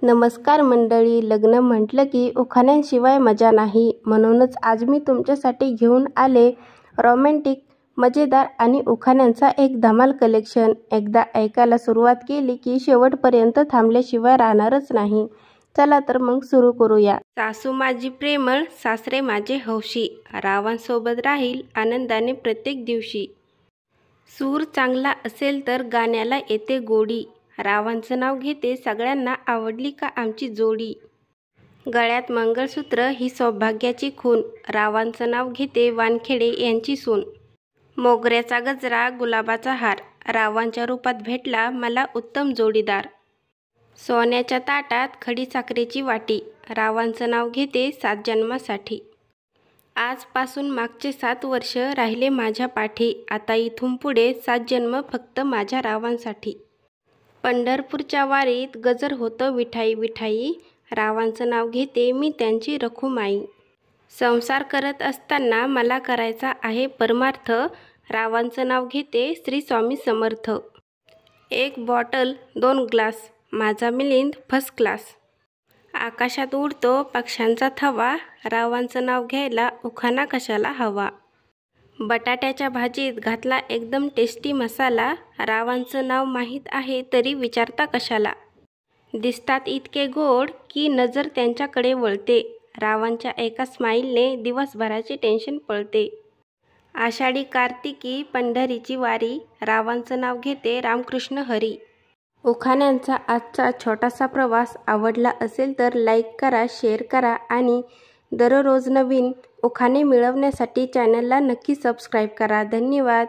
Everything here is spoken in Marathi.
नमस्कार मंडळी, लग्न म्हटलं की उखाण्यांशिवाय मजा नाही. म्हणूनच आज मी तुमच्यासाठी घेऊन आले रोमॅन्टिक, मजेदार आणि उखाण्यांचा एक धमाल कलेक्शन. एकदा ऐकायला सुरुवात केली की शेवटपर्यंत थांबल्याशिवाय राहणारच नाही. चला तर मग सुरू करूया. सासू माझी प्रेमळ, सासरे माझे हौशी, रावांसोबत राहील आनंदाने प्रत्येक दिवशी. सूर चांगला असेल तर गाण्याला येते गोडी, रावांचं नाव घेते सगळ्यांना आवडली का आमची जोडी. गळ्यात मंगळसूत्र ही सौभाग्याची खूण, रावांचं नाव घेते वानखेडे यांची सून. मोगऱ्याचा गजरा, गुलाबाचा हार, रावांच्या रूपात भेटला मला उत्तम जोडीदार. सोन्याच्या ताटात खडी साखरेची वाटी, रावांचं नाव घेते 7 जन्मासाठी. आजपासून मागचे 7 वर्ष राहिले माझ्या पाठी, आता इथून पुढे 7 जन्म फक्त माझ्या रावांसाठी. पंढरपूरच्या वारीत गजर होतं विठाई विठाई, रावांचं नाव घेते मी त्यांची रखुमाई. संसार करत असताना मला करायचा आहे परमार्थ, रावांचं नाव घेते श्री स्वामी समर्थ. 1 बॉटल 2 ग्लास, माझा मिलिंद फर्स्ट क्लास. आकाशात उडतो पक्ष्यांचा थवा, रावांचं नाव घ्यायला उखाणा कशाला हवा. बटाट्याच्या भाजीत घातला एकदम टेस्टी मसाला, रावांचं नाव माहीत आहे तरी विचारता कशाला. दिसतात इतके गोड की नजर त्यांच्याकडे वळते, रावांच्या एका स्माईलने दिवसभराचे टेन्शन पळते. आषाढी कार्तिकी पंढरीची वारी, रावांचं नाव घेते रामकृष्ण हरी. उखाण्यांचा आजचा छोटासा प्रवास आवडला असेल तर लाईक करा, शेअर करा आणि दररोज नवीन उखाणे मिळवण्यासाठी चॅनलला नक्की सबस्क्राईब करा. धन्यवाद.